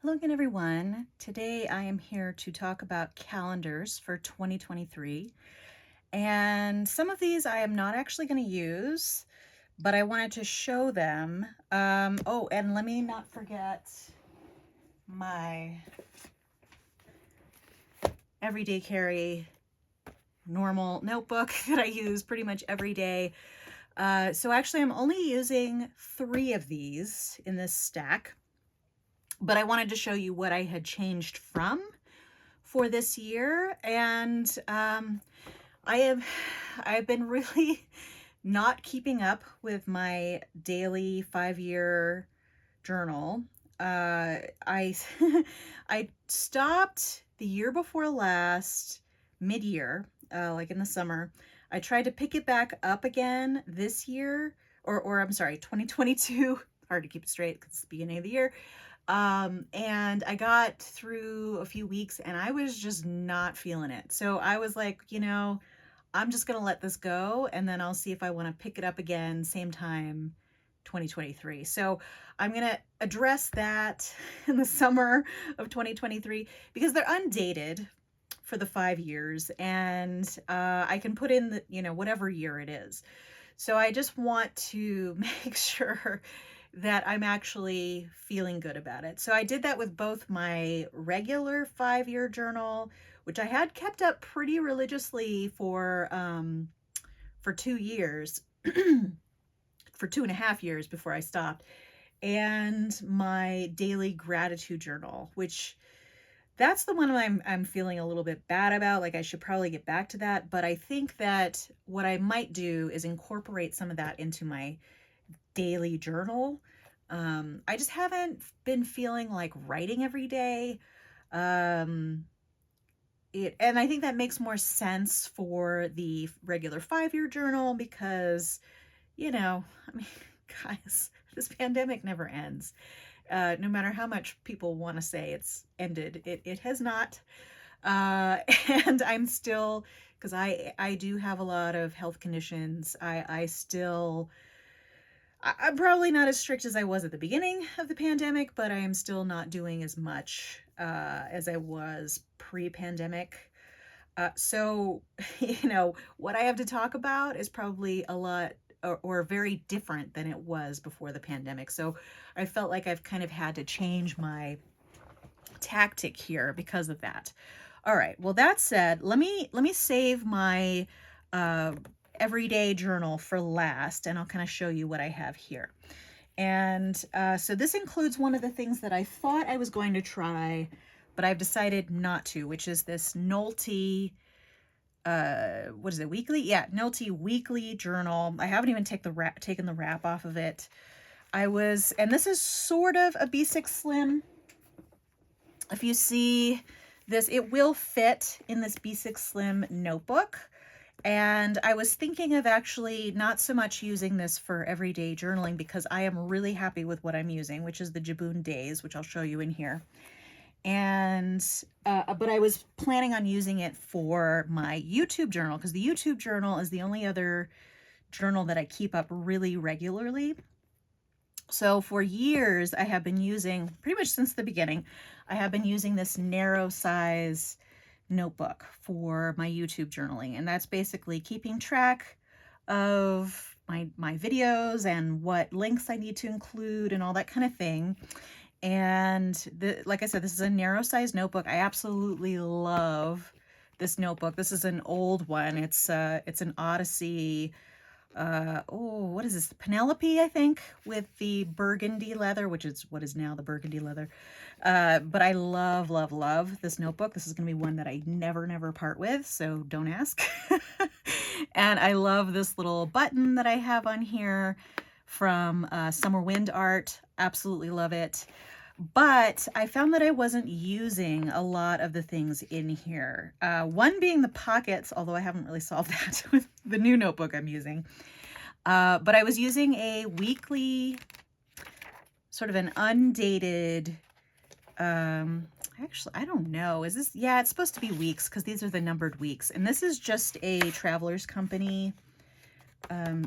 Hello again, everyone. Today I am here to talk about calendars for 2023. And some of these I am not actually going to use, but I wanted to show them. Oh, and let me not forget my everyday carry normal notebook that I use pretty much every day. So actually, I'm only using 3 of these in this stack, but I wanted to show you what I had changed from for this year. And I've been really not keeping up with my daily 5-year journal. I I stopped the year before last, mid-year, like in the summer. I tried to pick it back up again this year, or I'm sorry, 2022. Hard to keep it straight because it's the beginning of the year. And I got through a few weeks and I was just not feeling it. So I was like, I'm just going to let this go and then I'll see if I want to pick it up again same time 2023. So I'm going to address that in the summer of 2023 because they're undated for the 5 years, and I can put in whatever year it is. So I just want to make sure that I'm actually feeling good about it. So I did that with both my regular 5-year journal, which I had kept up pretty religiously for 2 years, for 2.5 years before I stopped, and my daily gratitude journal, which that's the one I'm feeling a little bit bad about. Like I should probably get back to that, but I think that what I might do is incorporate some of that into my daily journal. I just haven't been feeling like writing every day. And I think that makes more sense for the regular 5-year journal because, I mean, guys, this pandemic never ends. No matter how much people want to say it's ended, it has not. Uh, and I'm still, because I do have a lot of health conditions. I'm probably not as strict as I was at the beginning of the pandemic, but I am still not doing as much as I was pre-pandemic. So, what I have to talk about is probably a lot or very different than it was before the pandemic. So I felt like I've kind of had to change my tactic here because of that. All right. Well, that said, let me save my uh, everyday journal for last, and I'll kind of show you what I have here. And so this includes one of the things that I thought I was going to try, but I've decided not to, which is this Nolte, what is it, weekly? Yeah, Nolte weekly journal. I haven't even taken the wrap off of it. And this is sort of a B6 Slim. If you see this, it will fit in this B6 Slim notebook. And I was thinking of actually not so much using this for everyday journaling because I am really happy with what I'm using, which is the Jabun Days, which I'll show you in here. And but I was planning on using it for my YouTube journal because the YouTube journal is the only other journal that I keep up really regularly. So for years, I have been using, pretty much since the beginning, I have been using this narrow size notebook for my YouTube journaling. And that's basically keeping track of my videos and what links I need to include and all that kind of thing. And like I said, this is a narrow size notebook. I absolutely love this notebook. This is an old one. It's an Odyssey, what is this? Penelope, I think, with the burgundy leather, which is what is now the burgundy leather. But I love, love, love this notebook. This is going to be one that I never part with, so don't ask. And I love this little button that I have on here from Summer Wind Art. Absolutely love it. But I found that I wasn't using a lot of the things in here. One being the pockets, although I haven't really solved that with the new notebook I'm using. But I was using a weekly, sort of an undated, actually, I don't know. Is this, yeah, it's supposed to be weeks because these are the numbered weeks. And this is just a Travelers Company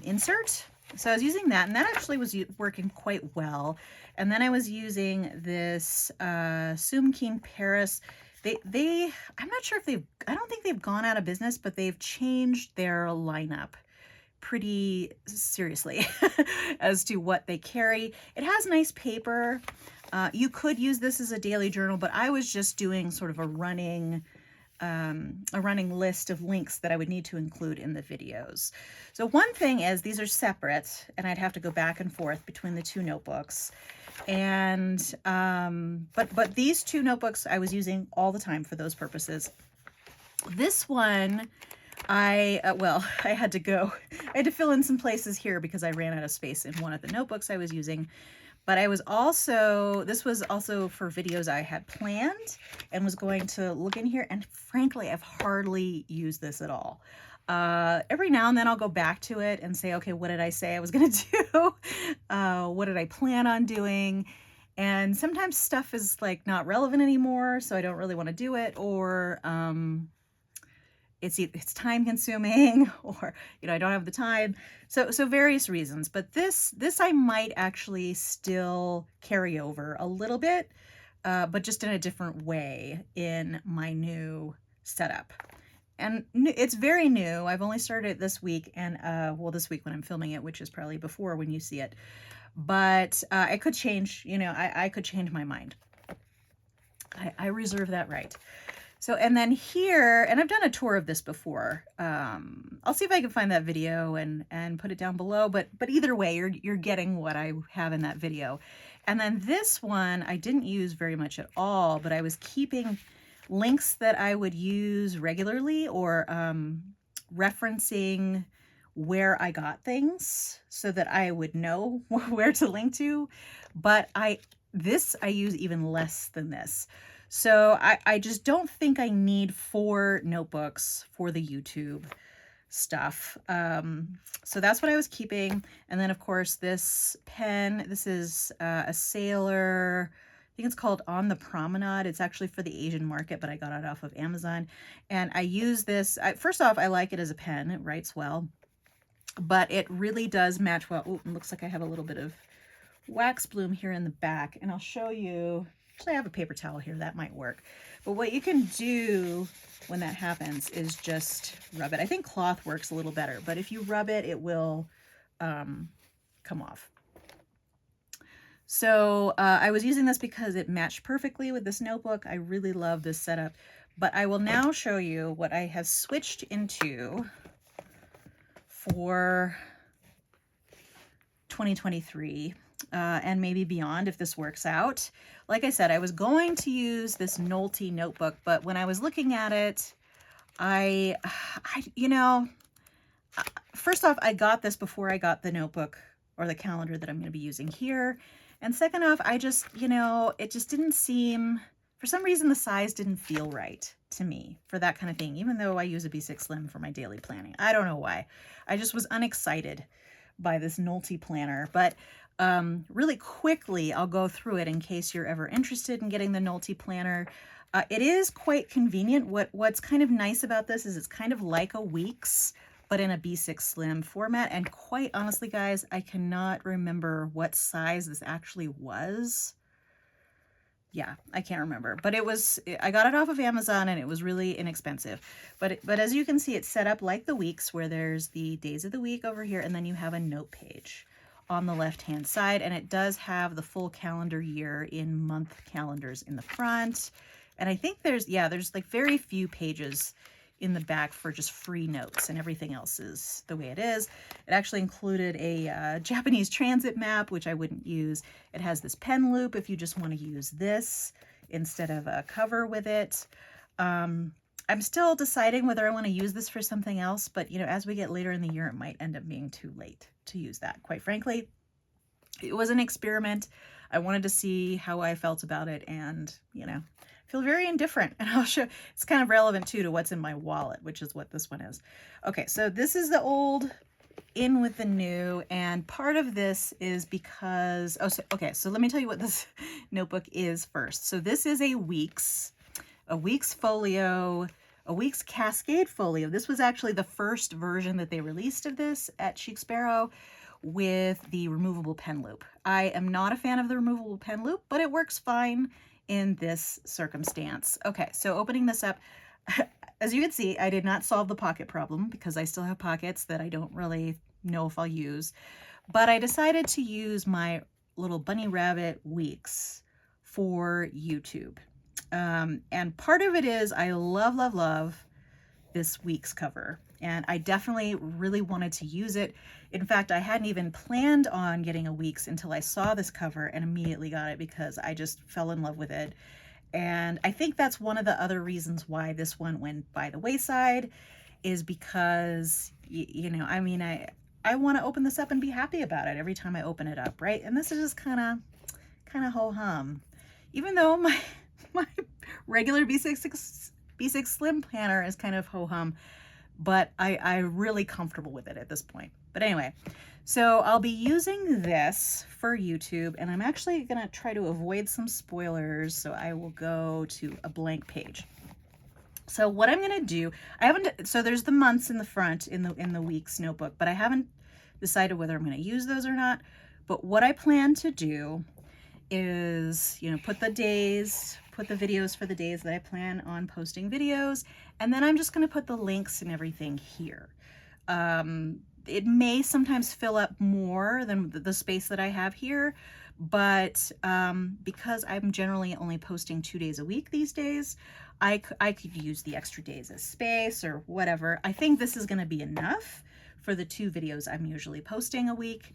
insert. So I was using that, and that actually was working quite well. And then I was using this Soom Keen Paris. I'm not sure if I don't think they've gone out of business, but they've changed their lineup pretty seriously as to what they carry. It has nice paper. You could use this as a daily journal, but I was just doing sort of a running list of links that I would need to include in the videos. So one thing is these are separate, and I'd have to go back and forth between the two notebooks. And but these two notebooks I was using all the time for those purposes. This one I had to fill in some places here because I ran out of space in one of the notebooks I was using. But this was also for videos I had planned and was going to look in here. And frankly, I've hardly used this at all. Every now and then I'll go back to it and say, okay, what did I say I was going to do? What did I plan on doing? And sometimes stuff is like not relevant anymore, so I don't really want to do it, or it's time consuming, or I don't have the time. So various reasons, but this I might actually still carry over a little bit, but just in a different way in my new setup. And it's very new. I've only started it this week, and this week when I'm filming it, which is probably before when you see it. But I could change, I could change my mind. I reserve that right. So, and then here, and I've done a tour of this before. I'll see if I can find that video and put it down below, but either way, you're getting what I have in that video. And then this one, I didn't use very much at all, but I was keeping links that I would use regularly, or referencing where I got things so that I would know where to link to. But I use even less than this. So I just don't think I need 4 notebooks for the YouTube stuff. So that's what I was keeping. And then of course this pen, this is a Sailor, I think it's called On the Promenade. It's actually for the Asian market, but I got it off of Amazon. And I use this, first off, I like it as a pen. It writes well, but it really does match well. Oh, it looks like I have a little bit of wax bloom here in the back, and I'll show you. Actually, I have a paper towel here. That might work. But what you can do when that happens is just rub it. I think cloth works a little better, but if you rub it, it will come off. So I was using this because it matched perfectly with this notebook. I really love this setup. But I will now show you what I have switched into for 2023. And maybe beyond if this works out. Like I said, I was going to use this Nolte notebook, but when I was looking at it, first off, I got this before I got the notebook or the calendar that I'm going to be using here. And second off, I just, it just didn't seem, for some reason, the size didn't feel right to me for that kind of thing, even though I use a B6 Slim for my daily planning. I don't know why. I just was unexcited by this Nolte planner, but really quickly, I'll go through it in case you're ever interested in getting the Nolte planner. It is quite convenient. What's kind of nice about this is it's kind of like a Weeks, but in a B6 Slim format. And quite honestly, guys, I cannot remember what size this actually was. Yeah, I can't remember, but I got it off of Amazon and it was really inexpensive. But as you can see, it's set up like the Weeks, where there's the days of the week over here, and then you have a note page on the left-hand side, and it does have the full calendar year in month calendars in the front. And I think there's like very few pages in the back for just free notes, and everything else is the way it is. It actually included a Japanese transit map, which I wouldn't use. It has this pen loop if you just want to use this instead of a cover with it. I'm still deciding whether I want to use this for something else, but as we get later in the year, it might end up being too late to use that. Quite frankly, it was an experiment. I wanted to see how I felt about it, and feel very indifferent. And I'll show, it's kind of relevant too to what's in my wallet, which is what this one is. Okay, so this is the old in with the new, and part of this is because, so let me tell you what this notebook is first. So this is a Weeks folio, a Weeks Cascade folio. This was actually the first version that they released of this at Chic Sparrow, with the removable pen loop. I am not a fan of the removable pen loop, but it works fine in this circumstance. Okay, so opening this up, as you can see, I did not solve the pocket problem because I still have pockets that I don't really know if I'll use, but I decided to use my little bunny rabbit weeks for YouTube. And part of it is I love, love, love this week's cover, and I definitely really wanted to use it. In fact, I hadn't even planned on getting a week's until I saw this cover and immediately got it because I just fell in love with it. And I think that's one of the other reasons why this one went by the wayside, is because, you know, I mean, I want to open this up and be happy about it every time I open it up, right? And this is just kind of ho-hum. Even though my regular B6 Slim planner is kind of ho-hum, but I'm really comfortable with it at this point. But anyway, so I'll be using this for YouTube, and I'm actually gonna try to avoid some spoilers, so I will go to a blank page. So what I'm gonna do, so there's the months in the front in the week's notebook, but I haven't decided whether I'm gonna use those or not. But what I plan to do is, you know, put the videos for the days that I plan on posting videos, and then I'm just going to put the links and everything here. It may sometimes fill up more than the space that I have here, but because I'm generally only posting 2 days a week these days, I could use the extra days as space or whatever. I think this is going to be enough for the 2 videos I'm usually posting a week.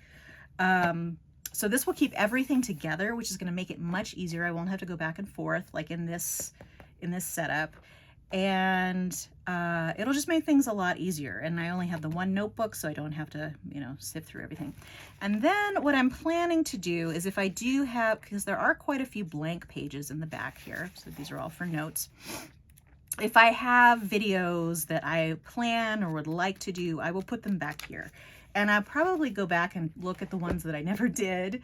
So this will keep everything together, which is going to make it much easier. I won't have to go back and forth like in this setup, and it'll just make things a lot easier. And I only have the one notebook, so I don't have to, you know, sift through everything. And then what I'm planning to do is, if I do have, because there are quite a few blank pages in the back here, so these are all for notes. If I have videos that I plan or would like to do, I will put them back here. And I'll probably go back and look at the ones that I never did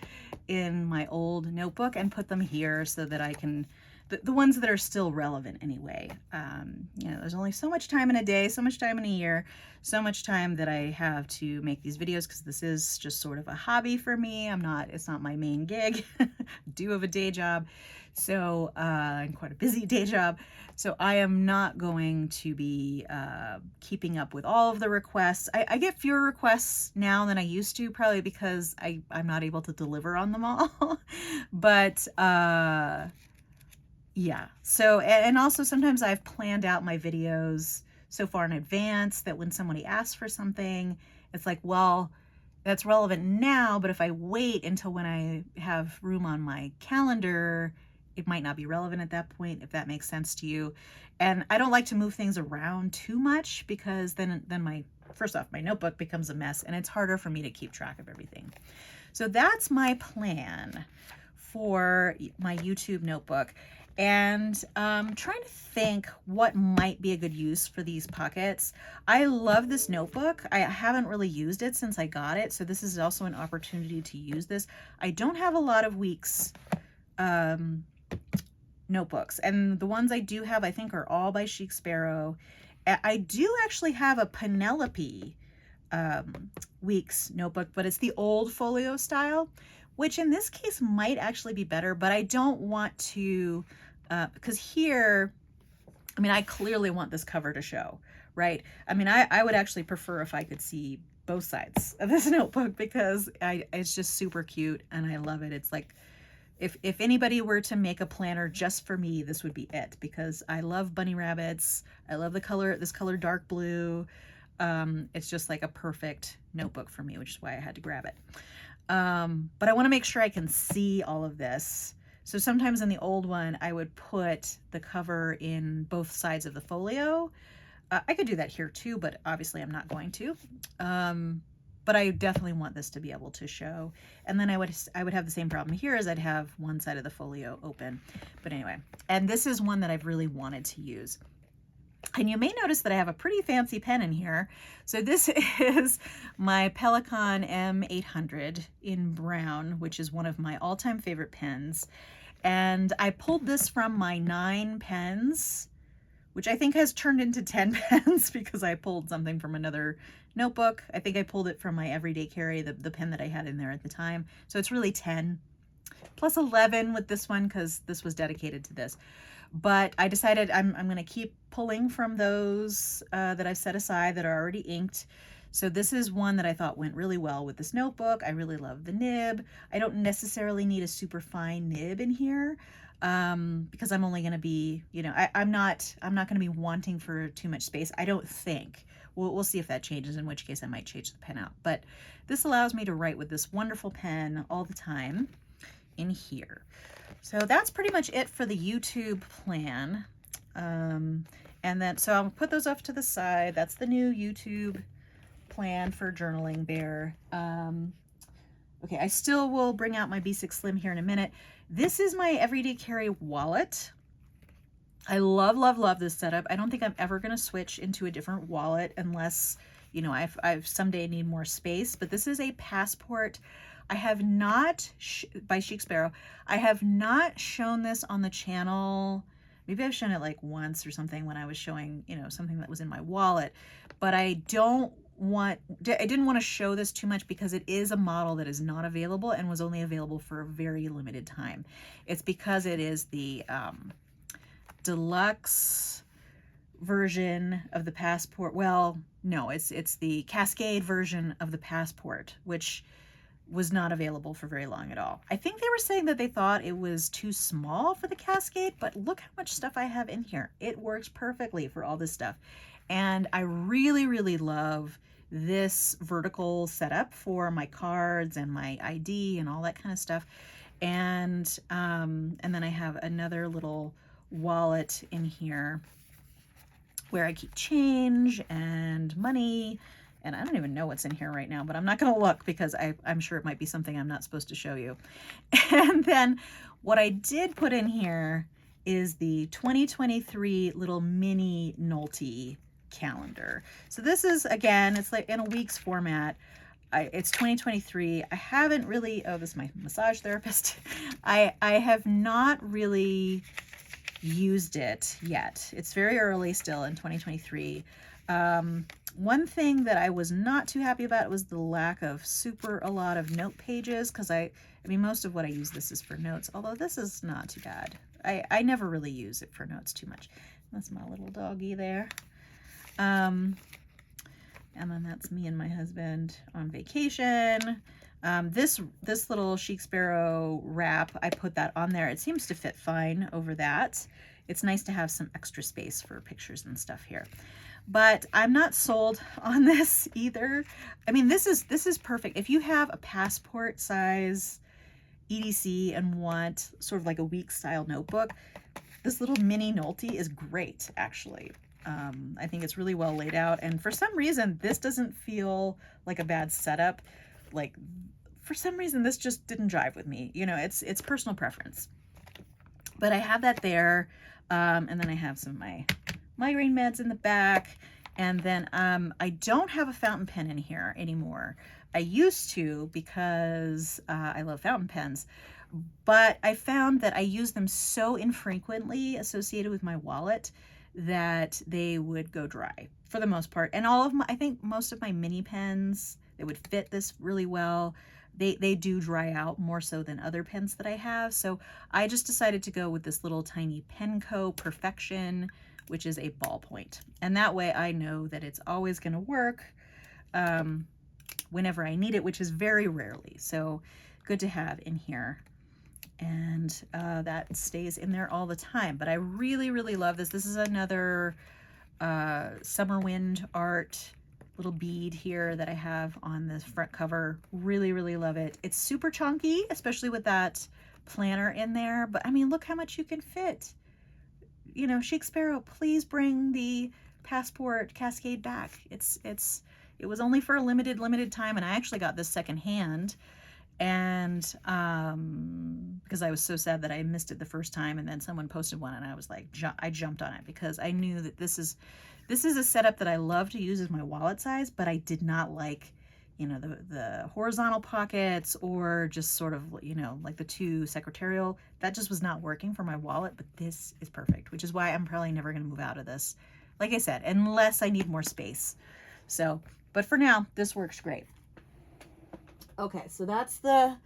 in my old notebook and put them here so that I can, the ones that are still relevant anyway. You know, there's only so much time in a day, so much time in a year, so much time that I have to make these videos, because this is just sort of a hobby for me. It's not my main gig. I do have a day job, so and quite a busy day job. So I am not going to be keeping up with all of the requests. I get fewer requests now than I used to, probably because I'm not able to deliver on them all. But yeah, so, and also sometimes I've planned out my videos so far in advance that when somebody asks for something, it's like, well, that's relevant now, but if I wait until when I have room on my calendar, it might not be relevant at that point, if that makes sense to you. And I don't like to move things around too much, because then first off, my notebook becomes a mess and it's harder for me to keep track of everything. So that's my plan for my YouTube notebook. And trying to think what might be a good use for these pockets. I love this notebook. I haven't really used it since I got it, so this is also an opportunity to use this. I don't have a lot of weeks notebooks, and the ones I do have, I think, are all by Chic Sparrow. I do actually have a Penelope weeks notebook, but it's the old folio style, which in this case might actually be better, but I don't want to, because here, I mean, I clearly want this cover to show, right? I mean, I would actually prefer if I could see both sides of this notebook, because it's just super cute and I love it. It's like, if anybody were to make a planner just for me, this would be it, because I love bunny rabbits. I love the color, this color dark blue. It's just like a perfect notebook for me, which is why I had to grab it. But I want to make sure I can see all of this. So sometimes in the old one, I would put the cover in both sides of the folio. I could do that here too, but obviously I'm not going to. But I definitely want this to be able to show. And then I would have the same problem here, as I'd have one side of the folio open. But anyway, and this is one that I've really wanted to use. And you may notice that I have a pretty fancy pen in here. So this is my Pelikan M800 in brown, which is one of my all-time favorite pens. And I pulled this from my 9 pens which I think has turned into 10 pens because I pulled something from another notebook. I think I pulled it from my everyday carry, the pen that I had in there at the time. So it's really 10 plus 11 with this one because this was dedicated to this. But I decided I'm going to keep pulling from those that I've set aside that are already inked. So this is one that I thought went really well with this notebook. I really love the nib. I don't necessarily need a super fine nib in here because I'm only going to be, you know, I'm not going to be wanting for too much space. I don't think. We'll see if that changes, in which case I might change the pen out. But this allows me to write with this wonderful pen all the time in here. So that's pretty much it for the YouTube plan. And then, so I'll put those off to the side. That's the new YouTube plan for journaling there. Okay, I still will bring out my B6 Slim here in a minute. This is my everyday carry wallet. I love, love, love this setup. I don't think I'm ever going to switch into a different wallet unless, you know, I've someday need more space, but this is a Passport. I have not, by Chic Sparrow, I have not shown this on the channel. Maybe I've shown it like once or something when I was showing, you know, something that was in my wallet, but I didn't want to show this too much because it is a model that is not available and was only available for a very limited time. It's because it is the deluxe version of the Passport. Well, no, it's the Cascade version of the Passport, which was not available for very long at all. I think they were saying that they thought it was too small for the Cascade, but look how much stuff I have in here. It works perfectly for all this stuff. And I really, really love this vertical setup for my cards and my ID and all that kind of stuff. And then I have another little wallet in here where I keep change and money, and I don't even know what's in here right now, but I'm not going to look because I'm sure it might be something I'm not supposed to show you. And then what I did put in here is the 2023 little mini Nolte calendar. So this is, again, it's like in a week's format. It's 2023. I haven't really, oh, this is my massage therapist. I have not really used it yet. It's very early still in 2023. One thing that I was not too happy about was the lack of a lot of note pages, because I mean, most of what I use this is for notes, although this is not too bad. I never really use it for notes too much. That's my little doggy there. And then that's me and my husband on vacation. This little Chic Sparrow wrap, I put that on there. It seems to fit fine over that. It's nice to have some extra space for pictures and stuff here. But I'm not sold on this either. I mean, this is perfect. If you have a Passport size EDC and want sort of like a week style notebook, this little mini Nolte is great, actually. I think it's really well laid out. And for some reason, this doesn't feel like a bad setup. Like, for some reason, this just didn't jive with me. You know, it's personal preference. But I have that there. And then I have some of my migraine meds in the back. And then I don't have a fountain pen in here anymore. I used to because I love fountain pens. But I found that I use them so infrequently associated with my wallet that they would go dry for the most part. And I think most of my mini pens, they would fit this really well. They do dry out more so than other pens that I have. So I just decided to go with this little tiny Penco Perfection, which is a ballpoint. And that way I know that it's always going to work whenever I need it, which is very rarely. So good to have in here. And that stays in there all the time. But I really, really love this. This is another Summer Wind art little bead here that I have on the front cover. Really, really love it. It's super chunky, especially with that planner in there. But I mean, look how much you can fit. You know, Chic Sparrow, please bring the Passport Cascade back. It was only for a limited time, and I actually got this secondhand. And because I was so sad that I missed it the first time, and then someone posted one, and I was like, I jumped on it because I knew that this is a setup that I love to use as my wallet size, but I did not like the horizontal pockets, or just sort of, like the two secretarial. That just was not working for my wallet, but this is perfect, which is why I'm probably never going to move out of this. Like I said, unless I need more space. So, but for now, this works great. Okay, so that's the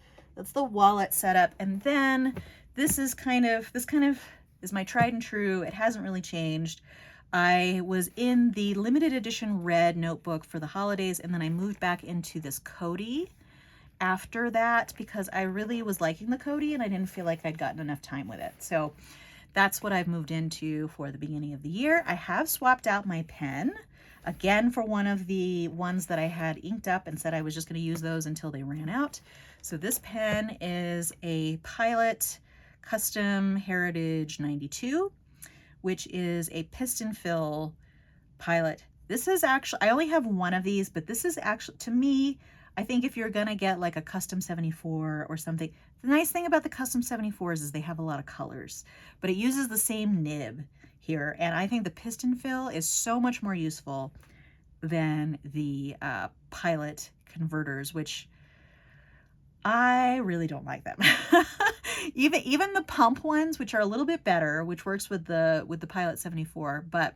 wallet setup. And then this kind of is my tried and true. It hasn't really changed. I was in the limited edition red notebook for the holidays, and then I moved back into this Coty after that because I really was liking the Coty and I didn't feel like I'd gotten enough time with it. So that's what I've moved into for the beginning of the year. I have swapped out my pen again for one of the ones that I had inked up and said I was just going to use those until they ran out. So this pen is a Pilot Custom Heritage 92, which is a piston fill Pilot. This is actually, I only have one of these, but this is actually, to me, I think if you're gonna get like a custom 74 or something, the nice thing about the custom 74s is they have a lot of colors, but it uses the same nib here. And I think the piston fill is so much more useful than the Pilot converters, which I really don't like them. Even the pump ones, which are a little bit better, which works with the Pilot 74, but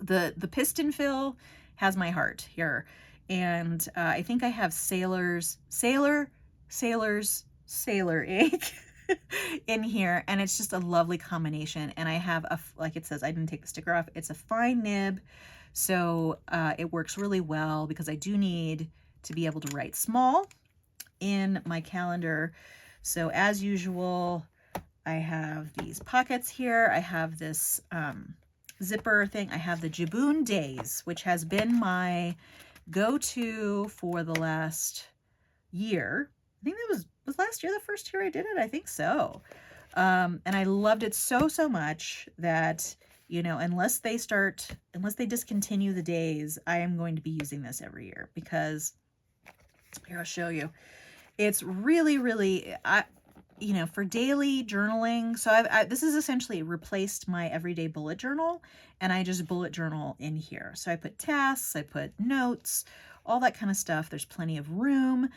the piston fill has my heart here. And I think I have Sailor ink in here, and it's just a lovely combination. And I have like it says, I didn't take the sticker off, it's a fine nib, so it works really well because I do need to be able to write small in my calendar. So as usual, I have these pockets here. I have this zipper thing. I have the Jabun Days, which has been my go-to for the last year. I think that was last year the first year I did it. I think so. And I loved it so much that, unless they discontinue the days, I am going to be using this every year because here, I'll show you. It's really, really, for daily journaling. So this is essentially replaced my everyday bullet journal, and I just bullet journal in here. So I put tasks, I put notes, all that kind of stuff. There's plenty of room.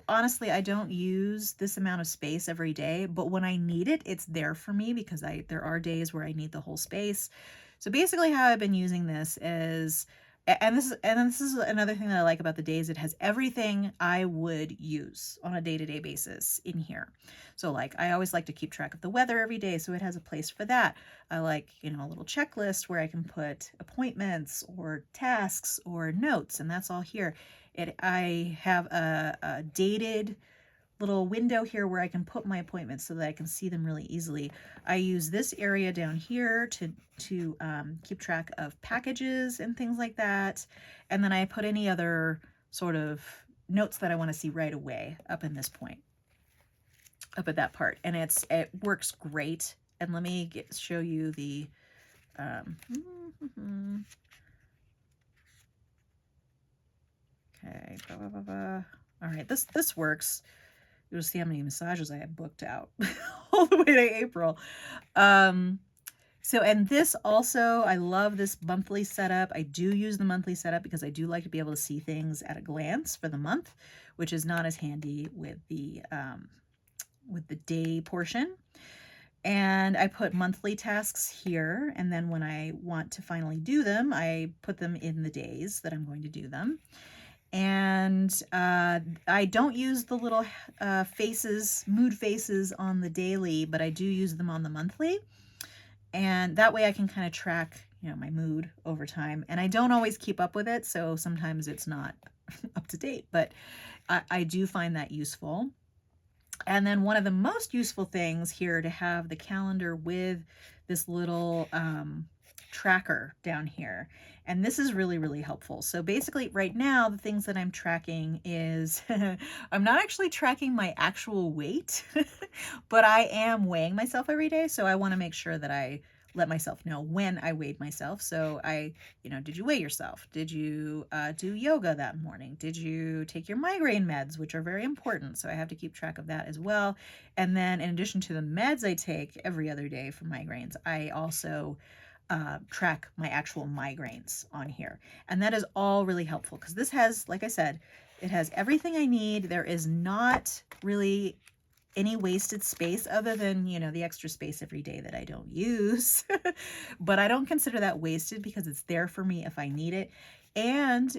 Honestly, I don't use this amount of space every day, but when I need it, it's there for me because there are days where I need the whole space. So basically how I've been using this is, and this is another thing that I like about the days. It has everything I would use on a day-to-day basis in here. So like, I always like to keep track of the weather every day, so it has a place for that. I like, a little checklist where I can put appointments or tasks or notes, and that's all here. I have a dated little window here where I can put my appointments so that I can see them really easily. I use this area down here to keep track of packages and things like that. And then I put any other sort of notes that I want to see right away up in this point, up at that part. And it works great. And let me show you the, okay, all right, this works. You'll see how many massages I have booked out all the way to April. And this also, I love this monthly setup. I do use the monthly setup because I do like to be able to see things at a glance for the month, which is not as handy with the day portion. And I put monthly tasks here, and then when I want to finally do them, I put them in the days that I'm going to do them. And I don't use the little mood faces on the daily, but I do use them on the monthly. And that way I can kind of track, my mood over time. And I don't always keep up with it, so sometimes it's not up to date, but I do find that useful. And then one of the most useful things here to have the calendar with this little tracker down here. And this is really, really helpful. So basically right now, the things that I'm tracking is, I'm not actually tracking my actual weight, but I am weighing myself every day. So I want to make sure that I let myself know when I weighed myself. So did you weigh yourself? Did you do yoga that morning? Did you take your migraine meds, which are very important? So I have to keep track of that as well. And then in addition to the meds I take every other day for migraines, I also track my actual migraines on here. And that is all really helpful because this has, like I said, it has everything I need. There is not really any wasted space other than, you know, the extra space every day that I don't use. But I don't consider that wasted because it's there for me if I need it. And,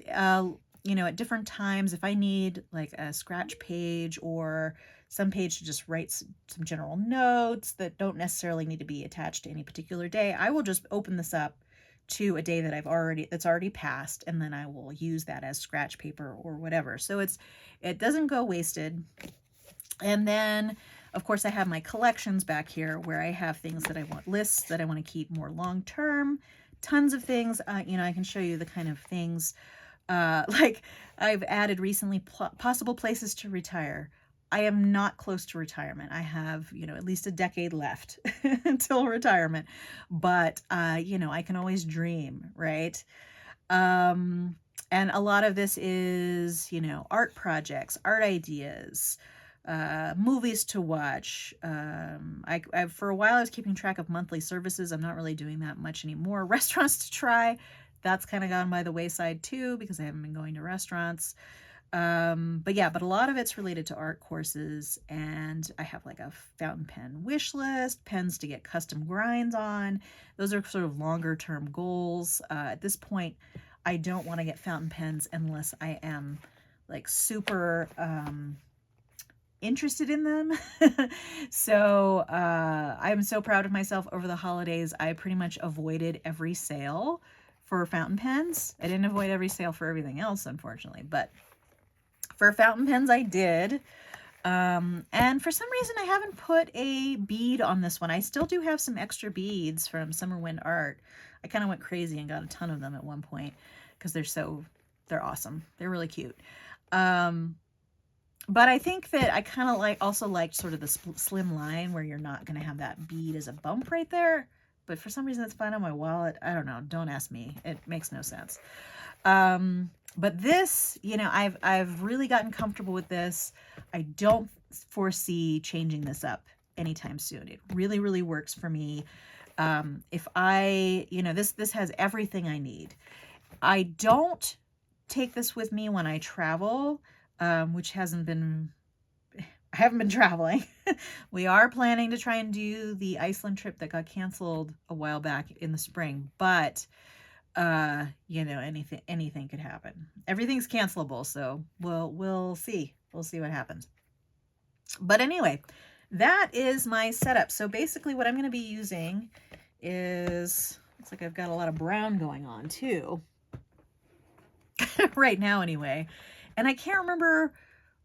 you know, at different times, if I need like a scratch page or some page to just write some general notes that don't necessarily need to be attached to any particular day, I will just open this up to a day that that's already passed, and then I will use that as scratch paper or whatever. So it doesn't go wasted. And then, of course, I have my collections back here where I have things that I want, lists that I want to keep more long term, tons of things. You know, I can show you the kind of things like I've added recently possible places to retire. I am not close to retirement. I have, you know, at least a decade left until retirement, but, you know, I can always dream, right? And a lot of this is, you know, art projects, art ideas, movies to watch. I for a while I was keeping track of monthly services. I'm not really doing that much anymore. Restaurants to try. That's kind of gone by the wayside too because I haven't been going to restaurants. But yeah, but a lot of it's related to art courses, and I have like a fountain pen wish list, pens to get custom grinds on. Those are sort of longer term goals. At this point, I don't want to get fountain pens unless I am like super interested in them. So I'm so proud of myself over the holidays. I pretty much avoided every sale for fountain pens. I didn't avoid every sale for everything else, unfortunately, but for fountain pens I did. And for some reason I haven't put a bead on this one. I still do have some extra beads from Summer Wind Art. I kind of went crazy and got a ton of them at one point because they're awesome. They're really cute. But I think that I kind of also liked sort of the slim line where you're not going to have that bead as a bump right there. But for some reason it's fine on my wallet. I don't know. Don't ask me. It makes no sense. But this, you know, I've really gotten comfortable with this. I don't foresee changing this up anytime soon. It really, really works for me. If I, you know, this has everything I need. I don't take this with me when I travel, which I haven't been traveling. We are planning to try and do the Iceland trip that got canceled a while back in the spring, but you know, anything could happen. Everything's cancelable, so we'll see. We'll see what happens. But anyway, that is my setup. So basically what I'm going to be using is, looks like I've got a lot of brown going on too. Right now anyway. And I can't remember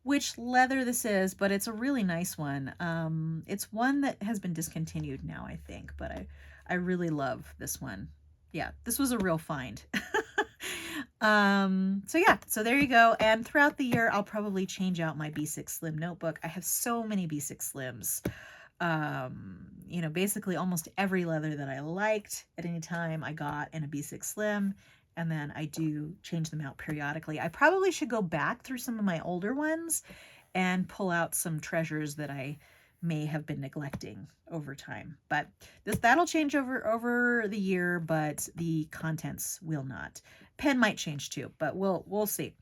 which leather this is, but it's a really nice one. It's one that has been discontinued now, I think, but I really love this one. Yeah, this was a real find. So yeah, so there you go. And throughout the year, I'll probably change out my B6 Slim notebook. I have so many B6 Slims. You know, basically almost every leather that I liked at any time I got in a B6 Slim, and then I do change them out periodically. I probably should go back through some of my older ones and pull out some treasures that I may have been neglecting over time. But that'll change over the year, but the contents will not. Pen might change too, but we'll see.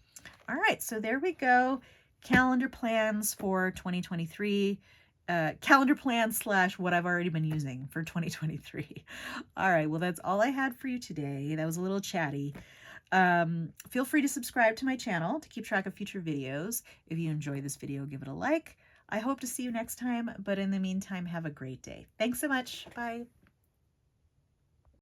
All right, so there we go. Calendar plans for 2023. Calendar plans / what I've already been using for 2023. All right, well, that's all I had for you today. That was a little chatty. Feel free to subscribe to my channel to keep track of future videos. If you enjoy this video, give it a like. I hope to see you next time, but in the meantime, have a great day. Thanks so much. Bye.